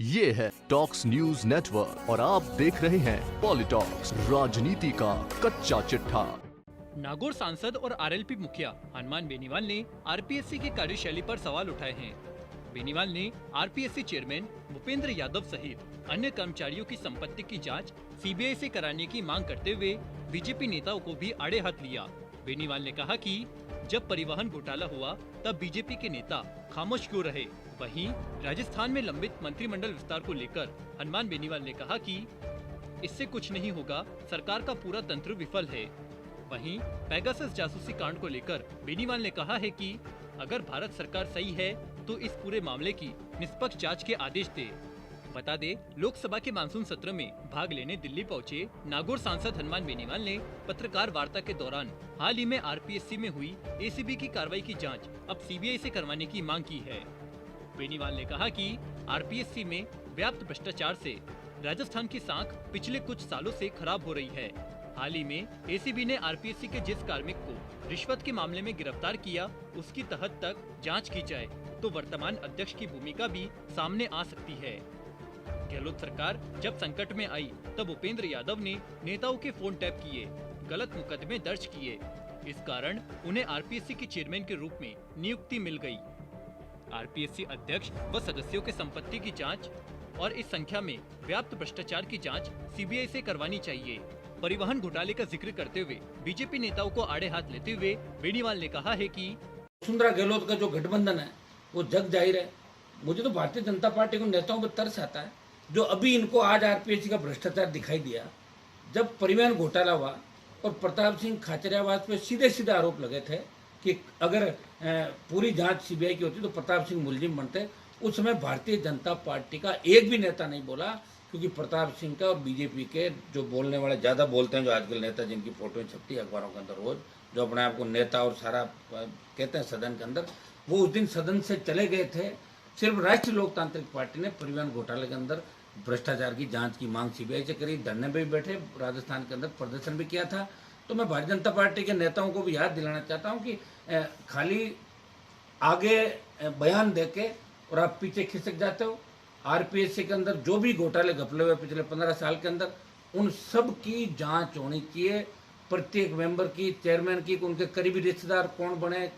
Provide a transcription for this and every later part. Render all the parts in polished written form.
ये है talks news network और आप देख रहे हैं पॉलिटॉक्स, राजनीति का कच्चा चिट्ठा। नागौर सांसद और आरएलपी मुखिया हनुमान बेनीवाल ने आरपीएससी की कार्यशैली पर सवाल उठाए हैं। बेनीवाल ने आरपीएससी चेयरमैन भूपेंद्र यादव सहित अन्य कर्मचारियों की संपत्ति की जांच सीबीआई से कराने की मांग करते हुए बीजेपी नेताओं को भी आड़े हाथ लिया। बेनीवाल ने कहा कि जब परिवहन घोटाला हुआ तब बीजेपी के नेता खामोश क्यों रहे। वहीं राजस्थान में लंबित मंत्रिमंडल विस्तार को लेकर हनुमान बेनीवाल ने कहा कि इससे कुछ नहीं होगा, सरकार का पूरा तंत्र विफल है। वहीं पेगासस जासूसी कांड को लेकर बेनीवाल ने कहा है कि अगर भारत सरकार सही है तो इस पूरे मामले की निष्पक्ष जांच के आदेश दे। बता दे, लोकसभा के मानसून सत्र में भाग लेने दिल्ली पहुंचे नागौर सांसद हनुमान बेनीवाल ने पत्रकार वार्ता के दौरान हाल ही में आरपीएससी में हुई एसीबी की कार्रवाई की जांच अब सीबीआई से करवाने की मांग की है। बेनीवाल ने कहा कि आरपीएससी में व्याप्त भ्रष्टाचार से राजस्थान की साख पिछले कुछ सालों से खराब हो रही है। हाल ही में एसीबी ने आरपीएससी के जिस कार्मिक को रिश्वत के मामले में गिरफ्तार किया, उसकी तह तक जांच की जाए तो वर्तमान अध्यक्ष की भूमिका भी सामने आ सकती है। गहलोत सरकार जब संकट में आई तब भूपेंद्र यादव ने नेताओं के फोन टैप किए, गलत मुकदमे दर्ज किए। इस कारण उन्हें आरपीएससी के चेयरमैन के रूप में नियुक्ति मिल गई। आरपीएससी अध्यक्ष व सदस्यों के संपत्ति की जांच और इस संख्या में व्याप्त भ्रष्टाचार की जांच सीबीआई से करवानी चाहिए। परिवहन घोटाले का जिक्र करते हुए बीजेपी नेताओं को आड़े हाथ लेते हुए बेनीवाल ने कहा है कि वसुंधरा गहलोत का जो गठबंधन है वो जग जाहिर है। मुझे तो भारतीय जनता पार्टी के नेताओं पर तरस आता है, जो अभी इनको आज आरपीएससी का भ्रष्टाचार दिखाई दिया। जब परिवहन घोटाला हुआ और प्रताप सिंह खाचरियावास पे सीधे सीधे आरोप लगे थे कि अगर पूरी जांच सीबीआई की होती तो प्रताप सिंह मुलजिम बनते, उस समय भारतीय जनता पार्टी का एक भी नेता नहीं बोला, क्योंकि प्रताप सिंह का और बीजेपी के जो बोलने वाले ज्यादा बोलते हैं, जो आजकल नेता जिनकी फोटो छपती है अखबारों के अंदर रोज, जो अपने आप को नेता और सारा कहते हैं सदन के अंदर, वो उस दिन सदन से चले गए थे। सिर्फ राष्ट्रीय लोकतांत्रिक पार्टी ने परिवहन घोटाले के अंदर भ्रष्टाचार की जांच की मांग सीबीआई से करी, धरने पे भी बैठे, राजस्थान के अंदर प्रदर्शन भी किया था। तो मैं भारतीय जनता पार्टी के नेताओं को भी याद दिलाना चाहता हूं कि खाली आगे बयान देके और आप पीछे खिसक जाते हो। आरपीएससी के अंदर जो भी घोटाले घपले हुए पिछले 15 साल के अंदर, उन सब की जांच होनी चाहिए। प्रत्येक मेंबर की, चेयरमैन की, उनके करीबी रिश्तेदार कौन बने,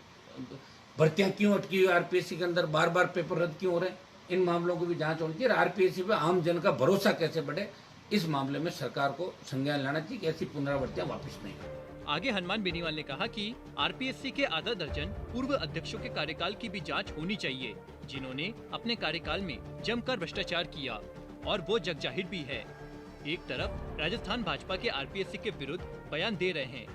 भर्तियां क्यों अटकी हुई आरपीएससी के अंदर, बार बार पेपर रद्द क्यों हो रहे हैं, इन मामलों की भी जांच होनी चाहिए। आरपीएससी पे आम जन का भरोसा कैसे बढ़े, इस मामले में सरकार को संज्ञान लेना चाहिए कि ऐसी पुनरावृत्तियां वापस नहीं हो। आगे हनुमान बेनीवाल ने कहा कि आरपीएससी के आधा दर्जन पूर्व अध्यक्षों के कार्यकाल की भी जांच होनी चाहिए, जिन्होंने अपने कार्यकाल में जमकर भ्रष्टाचार किया, और वो जगजाहिर भी है। एक तरफ राजस्थान भाजपा के आरपीएससी के विरुद्ध बयान दे रहे हैं,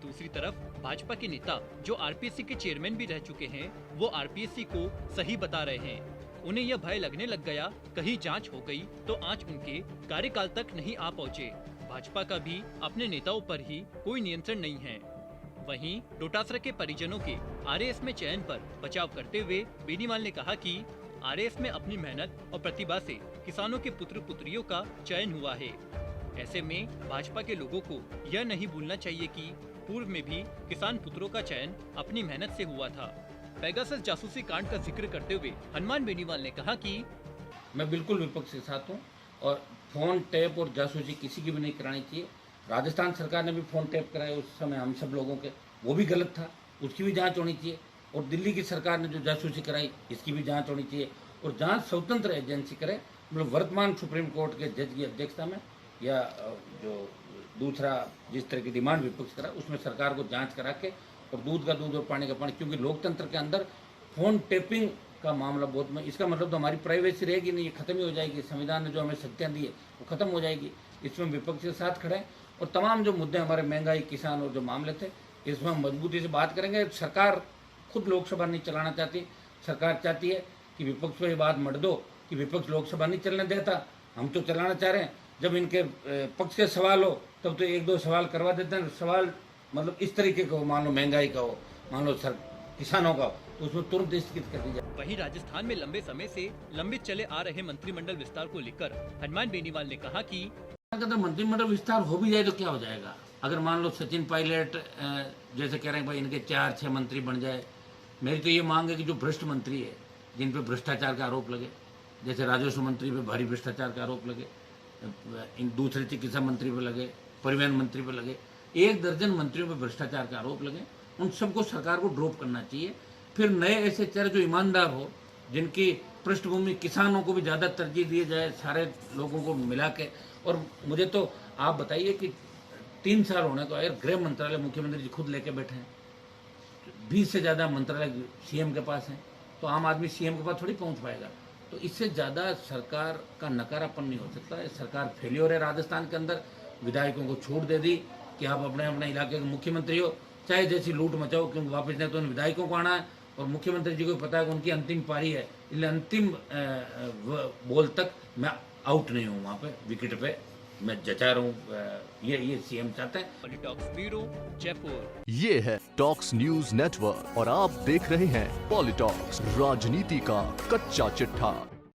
दूसरी तरफ भाजपा के नेता जो आरपीएससी के चेयरमैन भी रह चुके हैं, वो आरपीएससी को सही बता रहे हैं। उन्हें यह भय लगने लग गया कहीं जांच हो गई तो आज उनके कार्यकाल तक नहीं आ पहुंचे। भाजपा का भी अपने नेताओं पर ही कोई नियंत्रण नहीं है। वहीं डोटासरा के परिजनों के आरएएस में चयन पर बचाव करते हुए बेनीवाल ने कहा कि आरएएस में अपनी मेहनत और प्रतिभा से किसानों के पुत्र पुत्रियों का चयन हुआ है। ऐसे में भाजपा के लोगों को यह नहीं भूलना चाहिए कि पूर्व में भी किसान पुत्रों का चयन अपनी मेहनत से हुआ था। पेगासस जासूसी कांड का जिक्र करते हुए हनुमान बेनीवाल ने कहा कि मैं बिल्कुल विपक्ष के साथ हूँ और फोन टैप और जासूसी किसी की भी नहीं करानी चाहिए। राजस्थान सरकार ने भी फोन टैप कराए उस समय हम सब लोगों के, वो भी गलत था, उसकी भी जांच होनी चाहिए। और दिल्ली की सरकार ने जो जासूसी कराई, इसकी भी जांच होनी चाहिए। और जांच स्वतंत्र एजेंसी करे, मतलब वर्तमान सुप्रीम कोर्ट के जज की अध्यक्षता में, या जो दूसरा जिस तरह की डिमांड विपक्ष करा, उसमें सरकार को जांच करा के, और दूध का दूध और पानी का पानी, क्योंकि लोकतंत्र के अंदर फोन टेपिंग का मामला बहुत में, इसका मतलब तो हमारी प्राइवेसी रहेगी नहीं, ये खत्म ही हो जाएगी। संविधान ने जो हमें शक्तियां दी है वो खत्म हो जाएगी। इसमें विपक्ष के साथ खड़े हैं और तमाम जो मुद्दे हमारे महंगाई, किसान और जो मामले थे, इसमें हम मजबूती से बात करेंगे। सरकार खुद लोकसभा नहीं चलाना चाहती, सरकार चाहती है कि विपक्ष पर बात मत दो कि विपक्ष लोकसभा नहीं चलने देता, हम तो चलाना चाह रहे हैं। जब इनके पक्ष के सवाल हो तब तो एक दो सवाल करवा देते हैं। सवाल मतलब इस तरीके का हो, मान लो महंगाई का हो, मान लो किसानों का, तो उसमें तुरंत स्थगित कर दी जाए। वहीं राजस्थान में लंबे समय से लंबित चले आ रहे मंत्रिमंडल विस्तार को लेकर हनुमान बेनीवाल ने कहा कि अगर मंत्रिमंडल विस्तार हो भी जाए तो क्या हो जाएगा। अगर मान लो सचिन पायलट जैसे कह रहे हैं भाई इनके 4-6 मंत्री बन जाए, मेरी तो ये मांग है कि जो भ्रष्ट मंत्री है, जिन पे भ्रष्टाचार का आरोप लगे, जैसे राजस्व मंत्री पे भारी भ्रष्टाचार के आरोप लगे, इन दूसरे चिकित्सा मंत्री पे लगे, परिवहन मंत्री पे लगे, 1 दर्जन मंत्रियों पे भ्रष्टाचार के आरोप लगे। उन सबको सरकार को ड्रॉप करना चाहिए। फिर नए ऐसे चेहरे जो ईमानदार हो, जिनकी पृष्ठभूमि किसानों को भी ज़्यादा तरजीह दिए जाए, सारे लोगों को मिला के। और मुझे तो आप बताइए कि 3 साल होने को यार, गृह मंत्रालय मुख्यमंत्री जी खुद लेके बैठे हैं, 20 से ज़्यादा मंत्रालय सीएम के पास हैं, तो आम आदमी सीएम के पास थोड़ी पहुंच पाएगा। तो इससे ज़्यादा सरकार का नकारापन नहीं हो सकता है। सरकार फेल्योर है। राजस्थान के अंदर विधायकों को छूट दे दी कि आप अपने अपने इलाके के मुख्यमंत्री हो, चाहे जैसी लूट मचाओ, क्योंकि वापस नहीं तो उन विधायकों को आना है। और मुख्यमंत्री जी को पता है कि उनकी अंतिम पारी है, इसलिए अंतिम बॉल तक मैं आउट नहीं हूँ, वहाँ पे विकेट पे मैं जचा रहा हूँ। ये सीएम चाहता है। पॉलिटॉक्स ब्यूरो, जयपुर। ये है टॉक्स न्यूज नेटवर्क और आप देख रहे हैं पॉलिटॉक्स, राजनीति का कच्चा चिट्ठा।